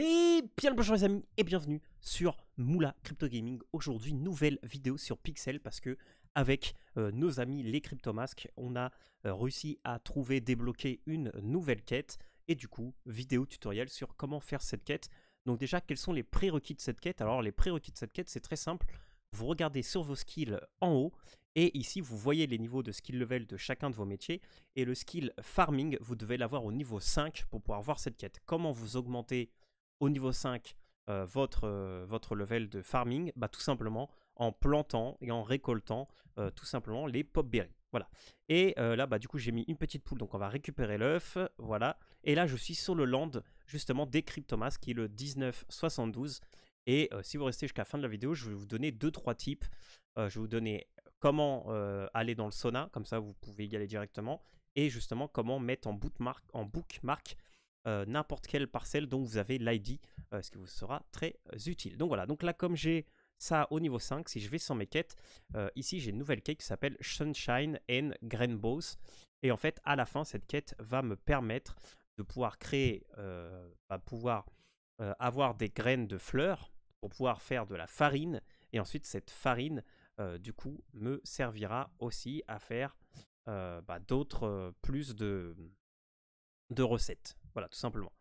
Et bien le bonjour les amis et bienvenue sur Moula Crypto Gaming. Aujourd'hui nouvelle vidéo sur Pixel parce que avec nos amis les Cryptomasks on a réussi à trouver, débloquer une nouvelle quête. Et du coup vidéo tutoriel sur comment faire cette quête. Donc déjà quels sont les prérequis de cette quête? Alors les prérequis de cette quête c'est très simple. Vous regardez sur vos skills en haut. Et ici, vous voyez les niveaux de skill level de chacun de vos métiers. Et le skill farming, vous devez l'avoir au niveau 5 pour pouvoir voir cette quête. Comment vous augmentez au niveau 5 votre level de farming? Tout simplement en plantant et en récoltant tout simplement les pop berries. Voilà. Et là, du coup, j'ai mis une petite poule. Donc, on va récupérer l'œuf. Voilà. Et là, je suis sur le land justement des Cryptomasks qui est le 1972. Et si vous restez jusqu'à la fin de la vidéo, je vais vous donner 2-3 tips. Je vais vous donner comment aller dans le sauna, comme ça vous pouvez y aller directement, et justement comment mettre en bookmark n'importe quelle parcelle dont vous avez l'ID, ce qui vous sera très utile. Donc voilà, donc là comme j'ai ça au niveau 5, si je vais sur mes quêtes, ici j'ai une nouvelle quête qui s'appelle Sunshine and Grainbows, et en fait à la fin cette quête va me permettre de pouvoir créer, avoir des graines de fleurs pour pouvoir faire de la farine, et ensuite cette farine du coup me servira aussi à faire d'autres plus de recettes. Voilà, tout simplement.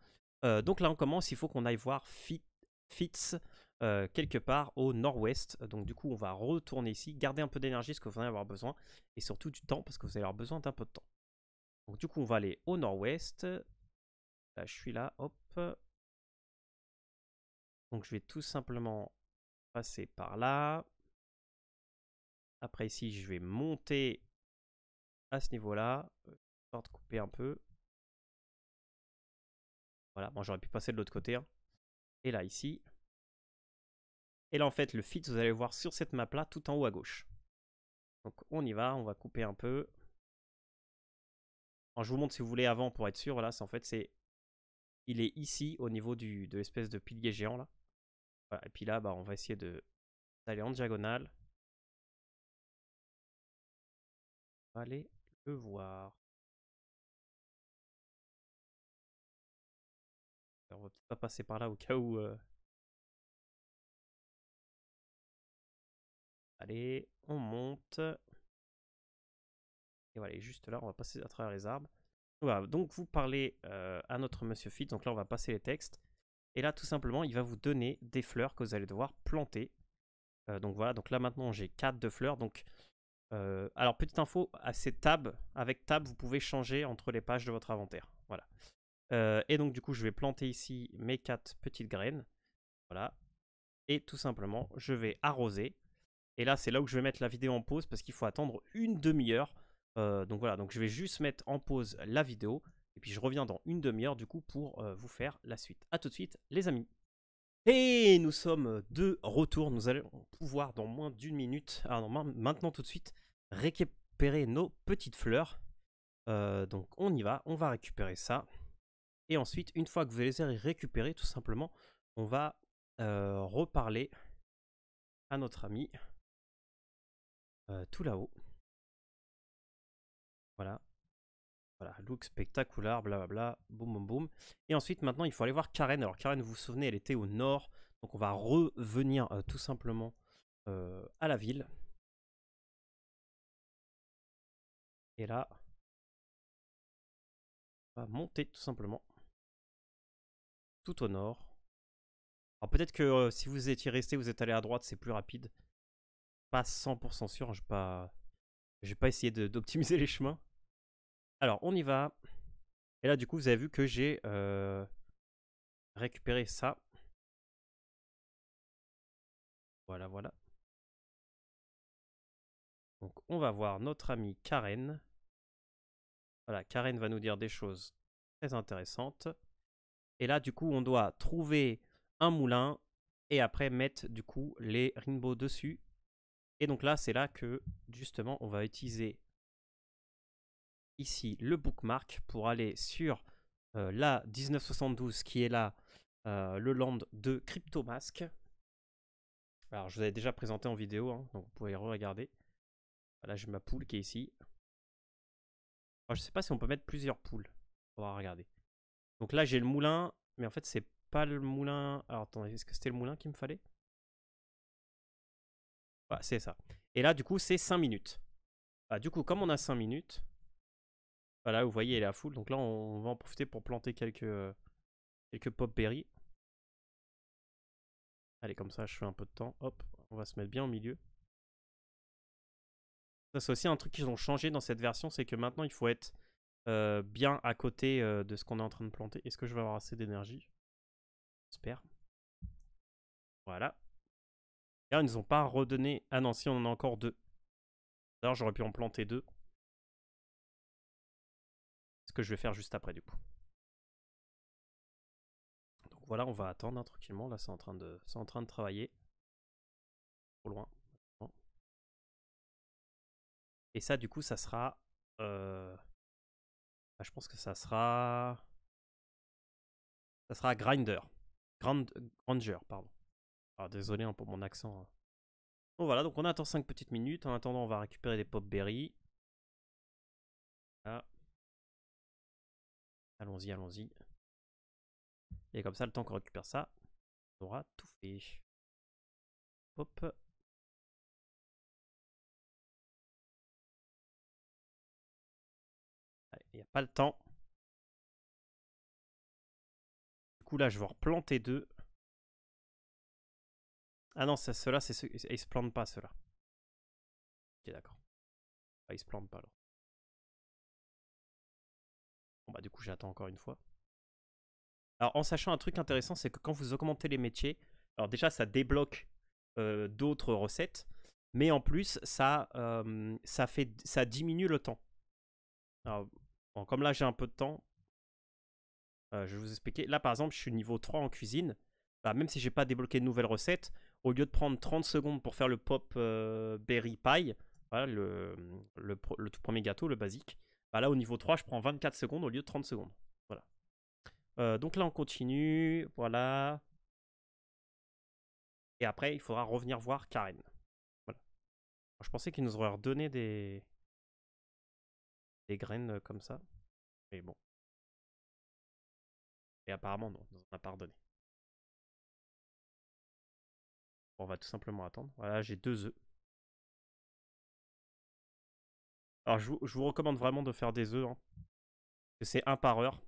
Donc là on commence, il faut qu'on aille voir Fitz quelque part au nord-ouest. Donc du coup on va retourner ici, garder un peu d'énergie parce que vous en allez avoir besoin, et surtout du temps parce que vous allez avoir besoin d'un peu de temps. Donc du coup on va aller au nord-ouest. Là je suis là, hop. Donc je vais tout simplement passer par là. Après ici je vais monter à ce niveau-là, histoire de couper un peu. Voilà, bon j'aurais pu passer de l'autre côté, hein. Et là ici. Et là en fait le fit vous allez voir sur cette map là tout en haut à gauche. Donc on y va, on va couper un peu. Alors, je vous montre si vous voulez avant pour être sûr. Voilà, en fait c'est, il est ici au niveau de l'espèce de pilier géant là. Voilà, et puis là on va essayer d'aller en diagonale. On va aller le voir. Alors, on va peut-être pas passer par là au cas où. Allez, on monte. Et voilà, juste là, on va passer à travers les arbres. Voilà, donc vous parlez à notre monsieur Fit. Donc là, on va passer les textes. Et là, tout simplement, il va vous donner des fleurs que vous allez devoir planter. Donc voilà, donc là maintenant, j'ai 4 de fleurs. Donc, alors, petite info, avec tab, vous pouvez changer entre les pages de votre inventaire. Voilà. Et donc, du coup, je vais planter ici mes 4 petites graines. Voilà. Et tout simplement, je vais arroser. Et là, c'est là où je vais mettre la vidéo en pause parce qu'il faut attendre une demi-heure. Donc voilà, donc je vais juste mettre en pause la vidéo. Et puis je reviens dans une demi-heure du coup pour vous faire la suite. A tout de suite les amis. Et nous sommes de retour. Nous allons pouvoir dans moins d'une minute, alors maintenant tout de suite, récupérer nos petites fleurs. Donc on y va, on va récupérer ça. Et ensuite, une fois que vous les avez récupérées, tout simplement, on va reparler à notre ami tout là-haut. Voilà. Voilà, look spectaculaire, blablabla, boum boum boum. Et ensuite, maintenant, il faut aller voir Karen. Alors, Karen, vous vous souvenez, elle était au nord. Donc, on va revenir tout simplement à la ville. Et là, on va monter tout simplement tout au nord. Alors, peut-être que si vous étiez resté, vous êtes allé à droite, c'est plus rapide. Pas 100% sûr, je vais pas essayer d'optimiser les chemins. Alors, on y va. Et là, du coup, vous avez vu que j'ai récupéré ça. Voilà, voilà. Donc, on va voir notre amie Karen. Voilà, Karen va nous dire des choses très intéressantes. Et là, du coup, on doit trouver un moulin et après mettre, du coup, les rainbows dessus. Et donc là, c'est là que, justement, on va utiliser ici le bookmark pour aller sur la 1972 qui est là, le land de Cryptomask. Alors, je vous avais déjà présenté en vidéo, hein, donc vous pouvez re-regarder. Là, j'ai ma poule qui est ici. Alors, je ne sais pas si on peut mettre plusieurs poules. On va regarder. Donc là, j'ai le moulin, mais en fait, c'est pas le moulin. Alors attendez, est-ce que c'était le moulin qu'il me fallait? Ouais, c'est ça. Et là, du coup, c'est 5 minutes. Ah, du coup, comme on a 5 minutes, voilà, vous voyez, elle est à full. Donc là, on va en profiter pour planter quelques pop berries. Allez, comme ça, je fais un peu de temps. Hop, on va se mettre bien au milieu. Ça, c'est aussi un truc qu'ils ont changé dans cette version, c'est que maintenant, il faut être bien à côté de ce qu'on est en train de planter. Est-ce que je vais avoir assez d'énergie? J'espère. Voilà. Là, ils nous ont pas redonné... Ah non, si, on en a encore 2. D'ailleurs, j'aurais pu en planter 2. Ce que je vais faire juste après, du coup. Donc voilà, on va attendre hein, tranquillement. Là, c'est en train de travailler. Trop loin. Et ça, du coup, ça sera... Ah, je pense que ça sera... Ça sera Grinder. Granger, pardon. Ah, désolé hein, pour mon accent. Bon voilà, donc on attend 5 petites minutes. En attendant, on va récupérer des pop berries. Là. Allons-y, allons-y. Et comme ça, le temps qu'on récupère ça, on aura tout fait. Hop. Il n'y a pas le temps. Du coup, là, je vais en replanter 2. Ah non, ceux-là, ils se plantent pas, ceux-là. Ok, d'accord. Ah, ils se plantent pas, alors. Bon, bah, du coup, j'attends encore une fois. Alors, en sachant un truc intéressant, c'est que quand vous augmentez les métiers, alors déjà, ça débloque d'autres recettes, mais en plus, ça diminue le temps. Alors, bon, comme là, j'ai un peu de temps, je vais vous expliquer. Là, par exemple, je suis niveau 3 en cuisine. Bah, même si j'ai pas débloqué de nouvelles recettes, au lieu de prendre 30 secondes pour faire le pop berry pie, voilà, le tout premier gâteau, le basique, bah, là, au niveau 3, je prends 24 secondes au lieu de 30 secondes. Voilà. Donc là, on continue. Voilà. Et après, il faudra revenir voir Karen. Voilà. Alors, je pensais qu'il nous aurait redonné des graines comme ça. Mais bon. Et apparemment, non. Il nous en a pas redonné. Bon, on va tout simplement attendre. Voilà, j'ai 2 œufs. Alors, je vous recommande vraiment de faire des œufs. Hein. C'est 1 par heure.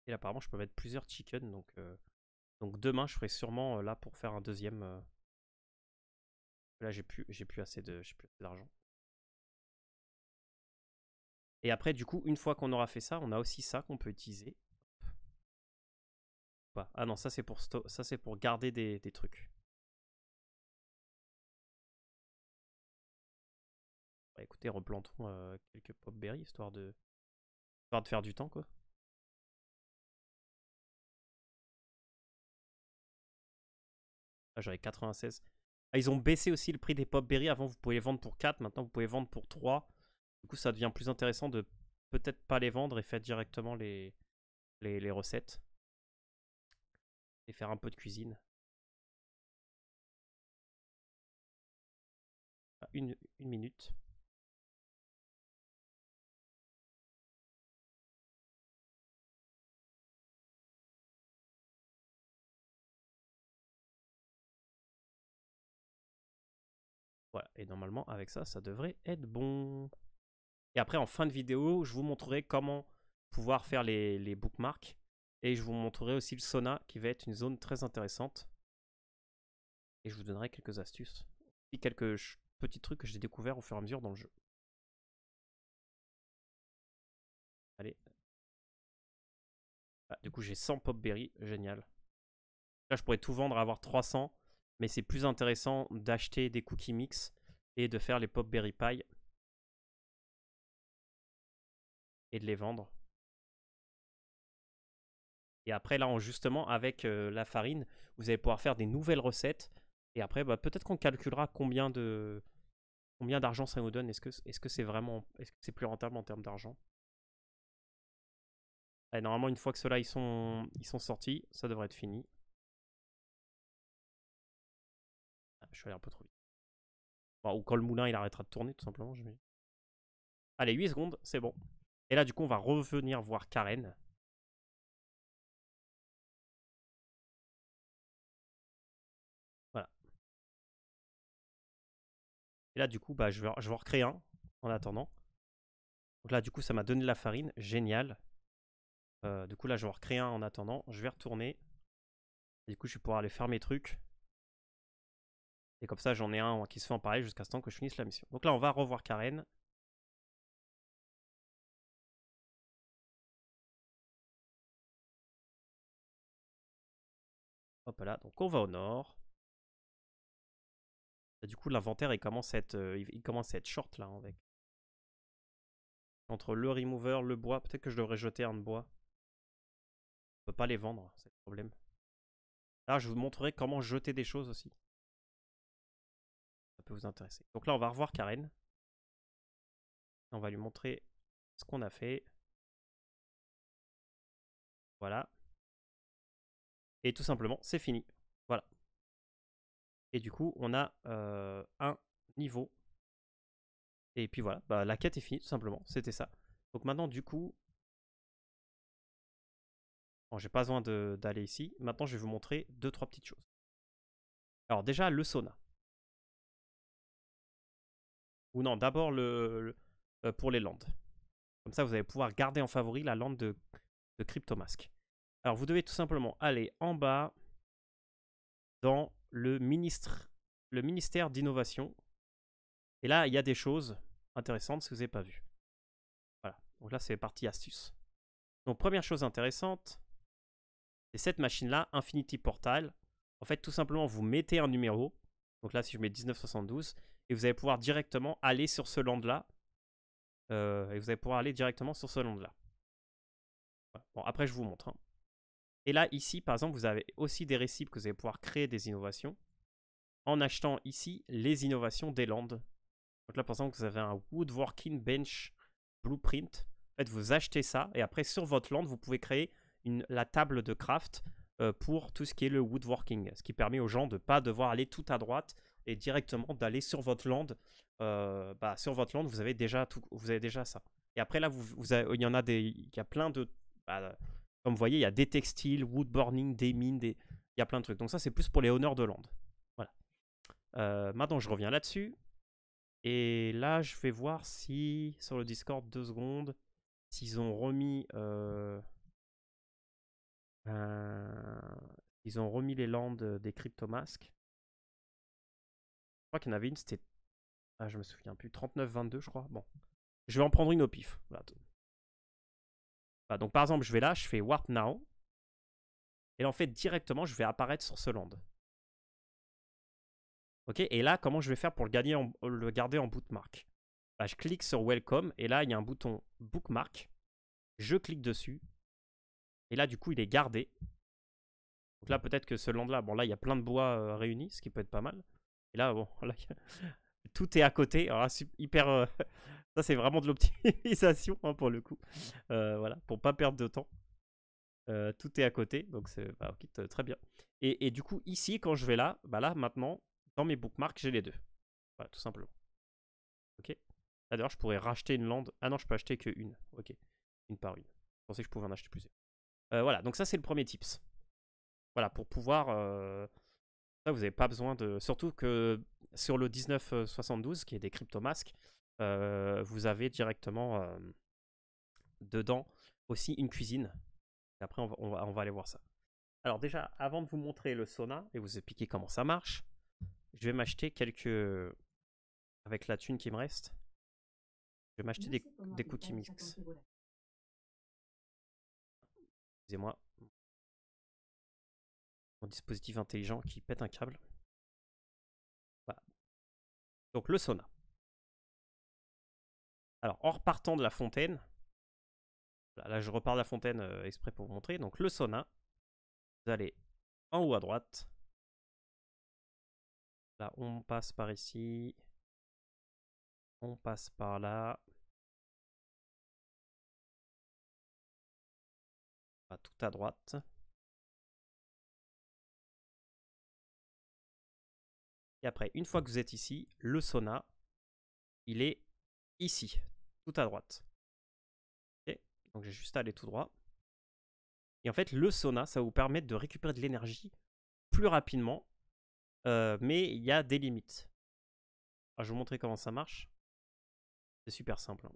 Et là, apparemment, je peux mettre plusieurs chickens. Donc demain, je ferai sûrement là pour faire un deuxième. Là, j'ai plus assez d'argent. Et après, du coup, une fois qu'on aura fait ça, on a aussi ça qu'on peut utiliser. Ah non, ça c'est pour garder des trucs. Bah, écoutez, replantons quelques pop berries histoire de faire du temps quoi. Ah, j'avais 96. Ah, ils ont baissé aussi le prix des pop berries. Avant, vous pouvez les vendre pour 4. Maintenant, vous pouvez vendre pour 3. Du coup, ça devient plus intéressant de peut-être pas les vendre et faire directement les recettes. Et faire un peu de cuisine. Ah, une minute. Voilà, et normalement avec ça, ça devrait être bon. Et après en fin de vidéo, je vous montrerai comment pouvoir faire les bookmarks. Et je vous montrerai aussi le sauna qui va être une zone très intéressante. Et je vous donnerai quelques astuces. Et quelques petits trucs que j'ai découverts au fur et à mesure dans le jeu. Allez. Ah, du coup j'ai 100 pop berry, génial. Là je pourrais tout vendre à avoir 300. Mais c'est plus intéressant d'acheter des cookies mix et de faire les pop berry pie. Et de les vendre. Et après, là, justement, avec la farine, vous allez pouvoir faire des nouvelles recettes. Et après, bah, peut-être qu'on calculera combien d'argent ça nous donne. Est-ce que c'est vraiment... Est-ce que c'est plus rentable en termes d'argent? Normalement, une fois que ceux-là, ils sont sortis, ça devrait être fini. Ah, je suis allé un peu trop vite. Bon, ou quand le moulin, il arrêtera de tourner, tout simplement, j'imagine. Allez, 8 secondes, c'est bon. Et là, du coup, on va revenir voir Karen. Voilà. Et là, du coup, bah, je vais en recréer un en attendant. Donc là, du coup, ça m'a donné de la farine. Génial. Du coup, là, je vais en recréer un en attendant. Je vais retourner. Et du coup, je vais pouvoir aller faire mes trucs. Et comme ça, j'en ai un qui se fait en parallèle jusqu'à ce temps que je finisse la mission. Donc là, on va revoir Karen. Hop là, donc on va au nord. Et du coup, l'inventaire, il commence à être short là. Avec. Entre le remover, le bois, peut-être que je devrais jeter un de bois. On peut pas les vendre, c'est le problème. Là, je vous montrerai comment jeter des choses aussi. Ça peut vous intéresser. Donc là, on va revoir Karen. On va lui montrer ce qu'on a fait. Voilà. Et tout simplement, c'est fini. Voilà. Et du coup, on a un niveau. Et puis voilà, bah, la quête est finie, tout simplement. C'était ça. Donc maintenant, du coup... Bon, j'ai pas besoin d'aller ici. Maintenant, je vais vous montrer 2-3 petites choses. Alors déjà, le sauna. Ou non, d'abord pour les landes. Comme ça, vous allez pouvoir garder en favori la lande de Cryptomask. Alors, vous devez tout simplement aller en bas dans le ministère d'innovation. Et là, il y a des choses intéressantes si vous n'avez pas vu. Voilà. Donc là, c'est partie astuce. Donc, première chose intéressante, c'est cette machine-là, Infinity Portal. En fait, tout simplement, vous mettez un numéro. Donc là, si je mets 1972, et vous allez pouvoir directement aller sur ce land-là. Et vous allez pouvoir aller directement sur ce land-là. Voilà. Bon, après, je vous montre. Hein. Et là, ici, par exemple, vous avez aussi des récipes que vous allez pouvoir créer des innovations en achetant ici les innovations des landes. Donc là, par exemple, vous avez un Woodworking Bench Blueprint. En fait, vous achetez ça et après, sur votre land, vous pouvez créer la table de craft pour tout ce qui est le woodworking. Ce qui permet aux gens de ne pas devoir aller tout à droite et directement d'aller sur votre land. Sur votre land, vous avez déjà ça. Et après, là, il y en a il y a plein de... comme vous voyez, il y a des textiles, wood burning, des mines, il y a plein de trucs. Donc ça, c'est plus pour les honneurs de land. Voilà. Maintenant, je reviens là-dessus. Et là, je vais voir si, sur le Discord, 2 secondes, s'ils ont remis... ils ont remis les landes des Cryptomask. Je crois qu'il y en avait une, c'était... Ah, je me souviens plus. 39-22, je crois. Bon. Je vais en prendre une au pif. Voilà. Voilà, donc, par exemple, je vais là, je fais Warp Now. Et là, en fait, directement, je vais apparaître sur ce land. Ok, et là, comment je vais faire pour le garder en bookmark? Bah, je clique sur Welcome, et là, il y a un bouton Bookmark. Je clique dessus. Et là, du coup, il est gardé. Donc là, peut-être que ce land-là, bon, là, il y a plein de bois réunis, ce qui peut être pas mal. Et là, bon, là, tout est à côté. Alors là, hyper... ça, c'est vraiment de l'optimisation, hein, pour le coup. Voilà, pour pas perdre de temps. Tout est à côté, donc c'est ok, très bien. Et du coup, ici, quand je vais là, bah là, maintenant, dans mes bookmarks, j'ai les deux. Voilà, tout simplement. Ok. Là, d'ailleurs, je pourrais racheter une land. Ah non, je peux acheter qu'une. Ok, une par une. Je pensais que je pouvais en acheter plusieurs. Voilà, donc ça, c'est le premier tips. Voilà, pour pouvoir... ça, vous n'avez pas besoin de... Surtout que sur le 1972, qui est des Cryptomask, vous avez directement dedans aussi une cuisine. Et après, on va aller voir ça. Alors déjà, avant de vous montrer le sauna et vous expliquer comment ça marche, je vais m'acheter quelques... Avec la thune qui me reste, je vais m'acheter des cookies mix. Excusez-moi. Mon dispositif intelligent qui pète un câble. Voilà. Donc le sauna. Alors en repartant de la fontaine, là je repars de la fontaine exprès pour vous montrer. Donc le sauna, vous allez en haut à droite. Là on passe par ici. On passe par là. Tout à droite. Et après, une fois que vous êtes ici, le sauna, il est ici. tout à droite. Ok, donc j'ai juste à aller tout droit. Et en fait, le sauna, ça va vous permettre de récupérer de l'énergie plus rapidement, mais il y a des limites. Alors, je vais vous montrer comment ça marche. C'est super simple. Hein.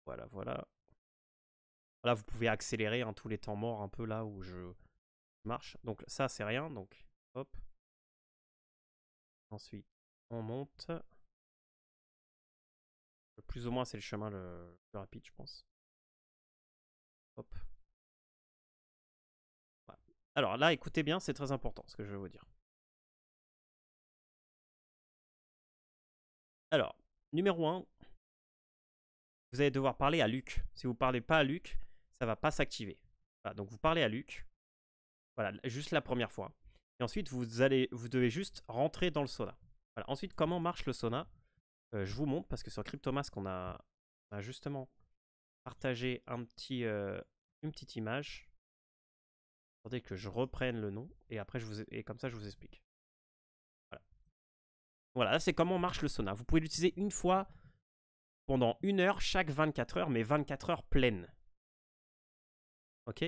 Voilà, voilà. Là, vous pouvez accélérer hein, tous les temps morts un peu là où je marche. Donc ça, c'est rien. Donc, hop. Ensuite, on monte. Plus ou moins, c'est le chemin le plus rapide, je pense. Hop. Voilà. Alors là, écoutez bien, c'est très important ce que je vais vous dire. Alors, numéro 1, vous allez devoir parler à Luc. Si vous ne parlez pas à Luc, ça ne va pas s'activer. Voilà, donc vous parlez à Luc. Voilà, juste la première fois. Et ensuite, vous devez juste rentrer dans le sauna. Voilà. Ensuite, comment marche le sauna? Je vous montre parce que sur Cryptomask, on a justement partagé une petite image. Attendez que je reprenne le nom et après, comme ça, je vous explique. Voilà. Voilà, là, c'est comment marche le sauna. Vous pouvez l'utiliser une fois pendant 1 heure chaque 24 heures, mais 24 heures pleines. Ok?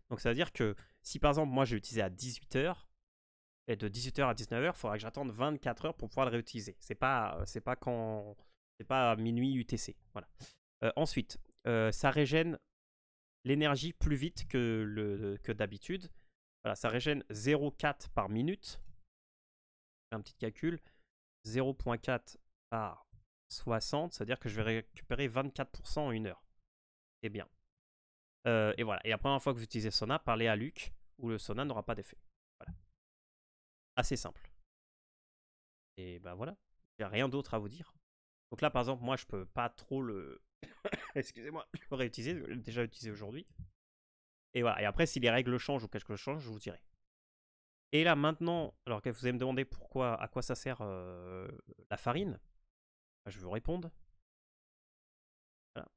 Donc, ça veut dire que si par exemple, moi, j'ai utilisé à 18 heures, et de 18 heures à 19 heures, il faudra que j'attende 24 heures pour pouvoir le réutiliser. C'est pas à minuit UTC. Voilà. Ensuite, ça régène l'énergie plus vite que d'habitude. Voilà, ça régène 0,4 par minute. Un petit calcul. 0,4 par 60, c'est-à-dire que je vais récupérer 24% en 1 heure. C'est bien. Et voilà. Et la première fois que vous utilisez sauna, parlez à Luc, où le sauna n'aura pas d'effet. Voilà. Assez simple. Et ben voilà. Il n'y a rien d'autre à vous dire. Donc là, par exemple, moi, je peux pas trop le... Excusez-moi, le réutiliser. Je l'ai déjà utilisé aujourd'hui. Et voilà. Et après, si les règles changent ou quelque chose change, je vous dirai. Et là, maintenant, alors que vous allez me demander à quoi ça sert la farine, je vais vous répondre. Voilà.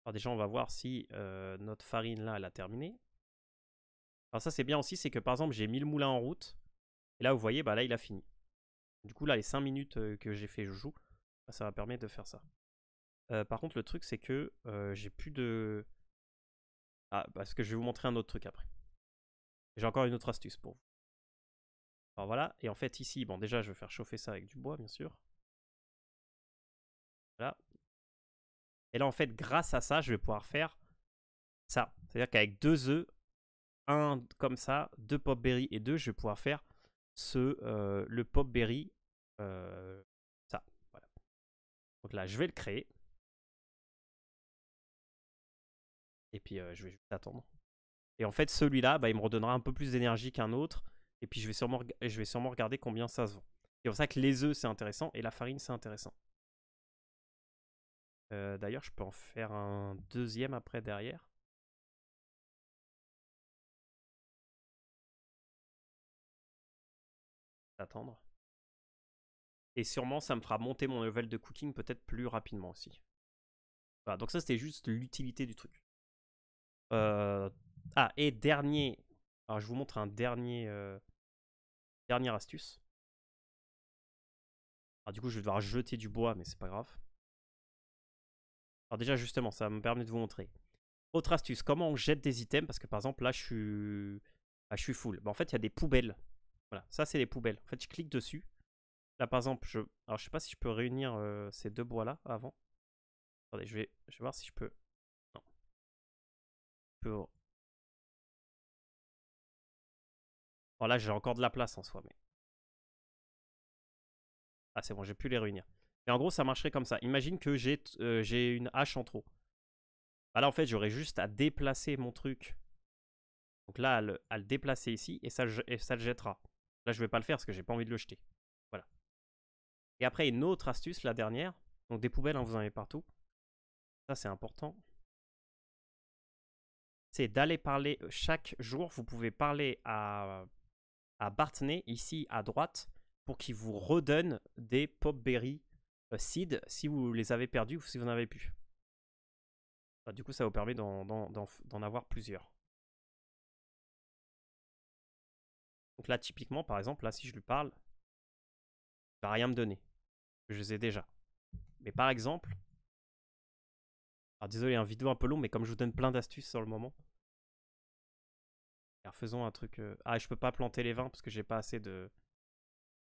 Alors déjà, on va voir si notre farine, là, elle a terminé. Alors ça, c'est bien aussi, c'est que par exemple, j'ai mis le moulin en route. Et là, vous voyez, bah là, il a fini. Du coup, là, les 5 minutes que j'ai fait joujou, ça va permettre de faire ça. Par contre, le truc, c'est que j'ai plus de... Ah, parce que je vais vous montrer un autre truc après. J'ai encore une autre astuce pour vous. Alors voilà, et en fait ici, bon déjà je vais faire chauffer ça avec du bois bien sûr. Voilà. Et là en fait grâce à ça, je vais pouvoir faire ça. C'est-à-dire qu'avec 2 œufs, un comme ça, 2 pop berry et 2, je vais pouvoir faire le pop berry ça. Voilà. Donc là je vais le créer. Et puis je vais juste attendre. Et en fait celui-là, bah, il me redonnera un peu plus d'énergie qu'un autre. Et puis je vais sûrement regarder combien ça se vend. C'est pour ça que les œufs c'est intéressant et la farine c'est intéressant. D'ailleurs, je peux en faire un deuxième après derrière. Attendre. Et sûrement, ça me fera monter mon level de cooking peut-être plus rapidement aussi. Voilà, donc ça, c'était juste l'utilité du truc. Ah, et dernier... Alors, je vous montre un dernière astuce. Alors, du coup, je vais devoir jeter du bois, mais c'est pas grave. Alors déjà, justement, ça me permet de vous montrer. Autre astuce, comment on jette des items? Parce que, par exemple, là, je suis full. Bah, en fait, il y a des poubelles. Voilà, ça, c'est les poubelles. En fait, je clique dessus. Là, par exemple, alors je sais pas si je peux réunir ces 2 bois-là avant. Attendez, je vais voir si je peux... Non. Je peux... Bon, là, j'ai encore de la place en soi, mais... Ah, c'est bon, j'ai pu les réunir. Et en gros, ça marcherait comme ça. Imagine que j'ai une hache en trop. Bah là, en fait, j'aurais juste à déplacer mon truc. Donc là, à le déplacer ici, et ça le jettera. Là, je vais pas le faire parce que j'ai pas envie de le jeter. Voilà. Et après, une autre astuce, la dernière. Donc des poubelles, hein, vous en avez partout. Ça, c'est important. C'est d'aller parler chaque jour. Vous pouvez parler à Bartney, ici à droite, pour qu'il vous redonne des Popberry Seed si vous les avez perdus ou si vous n'en avez plus. Bah, du coup, ça vous permet d'en avoir plusieurs. Donc là, typiquement, par exemple, là, si je lui parle, il va rien me donner. Je les ai déjà. Mais par exemple... Alors désolé, une vidéo un peu long, mais comme je vous donne plein d'astuces sur le moment. Alors faisons un truc... Ah, je peux pas planter les vins parce que j'ai pas assez de...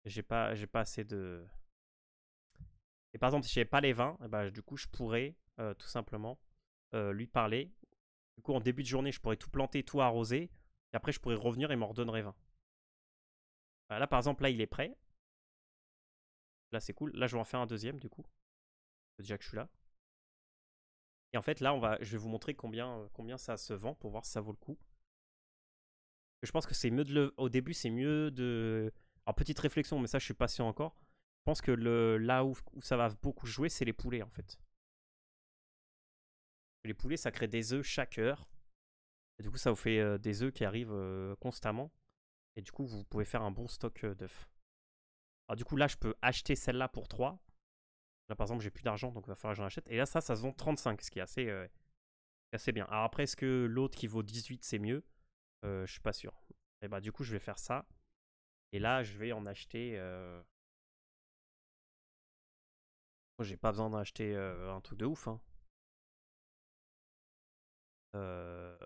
J'ai pas assez de... Et par exemple, si j'avais pas les vins, et bah, du coup, je pourrais tout simplement lui parler. Du coup, en début de journée, je pourrais tout planter, tout arroser. Et après, je pourrais revenir et m'en redonnerait 20. Voilà, là, par exemple, là, il est prêt. Là, c'est cool. Là, je vais en faire un deuxième, du coup. Déjà que je suis là. Et en fait, là, je vais vous montrer combien ça se vend pour voir si ça vaut le coup. Je pense que c'est mieux au début, c'est mieux de... Alors, petite réflexion, mais ça, je suis pas sûr encore. Je pense que là où ça va beaucoup jouer, c'est les poulets, en fait. Les poulets, ça crée des œufs chaque heure. Et du coup, ça vous fait des œufs qui arrivent constamment. Et du coup, vous pouvez faire un bon stock d'œufs. Alors du coup, là, je peux acheter celle-là pour 3. Là, par exemple, j'ai plus d'argent, donc il va falloir que j'en achète. Et là, ça se vend 35, ce qui est assez bien. Alors après, est-ce que l'autre qui vaut 18, c'est mieux? Je suis pas sûr. Et bah du coup, je vais faire ça. Et là, je vais en acheter... J'ai pas besoin d'en acheter un truc de ouf. Hein. Je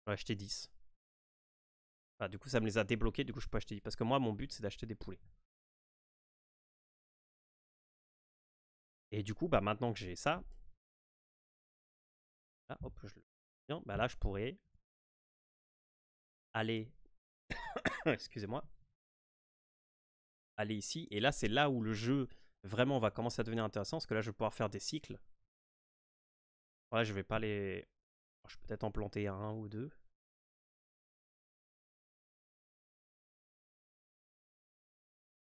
vais acheter 10. Ah, du coup, ça me les a débloqués. Du coup, je peux acheter 10. Parce que moi, mon but, c'est d'acheter des poulets. Et du coup, bah, maintenant que j'ai ça... Là, hop, je le... Bien, bah là, je pourrais aller... Excusez-moi. Aller ici. Et là, c'est là où le jeu vraiment va commencer à devenir intéressant. Parce que là, je vais pouvoir faire des cycles. Voilà, je vais pas les... Je vais peut-être en planter un ou deux.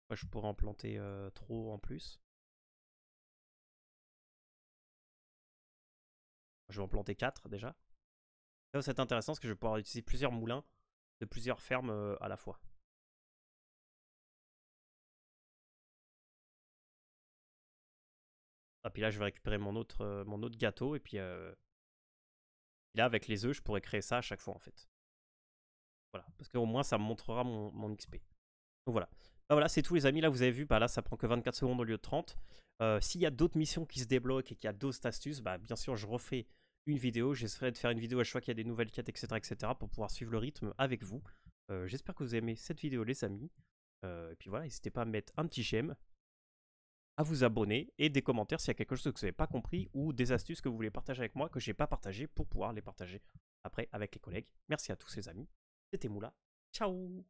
Moi, je pourrais en planter trop en plus. Je vais en planter 4 déjà. Ça va être intéressant parce que je vais pouvoir utiliser plusieurs moulins de plusieurs fermes à la fois. Ah, puis là, je vais récupérer mon autre gâteau. Et puis là, avec les œufs, je pourrais créer ça à chaque fois en fait. Voilà. Parce qu'au moins, ça me montrera mon XP. Donc voilà. Bah voilà, c'est tout les amis. Là, vous avez vu, bah là, ça prend que 24 secondes au lieu de 30. S'il y a d'autres missions qui se débloquent et qu'il y a d'autres astuces, bah bien sûr, je refais une vidéo. J'essaierai de faire une vidéo à chaque fois qu'il y a des nouvelles quêtes, etc. pour pouvoir suivre le rythme avec vous. J'espère que vous aimez cette vidéo, les amis. Et puis voilà, n'hésitez pas à mettre un petit j'aime, à vous abonner et des commentaires s'il y a quelque chose que vous n'avez pas compris ou des astuces que vous voulez partager avec moi que je n'ai pas partagé pour pouvoir les partager après avec les collègues. Merci à tous les amis. C'était Moula. Ciao!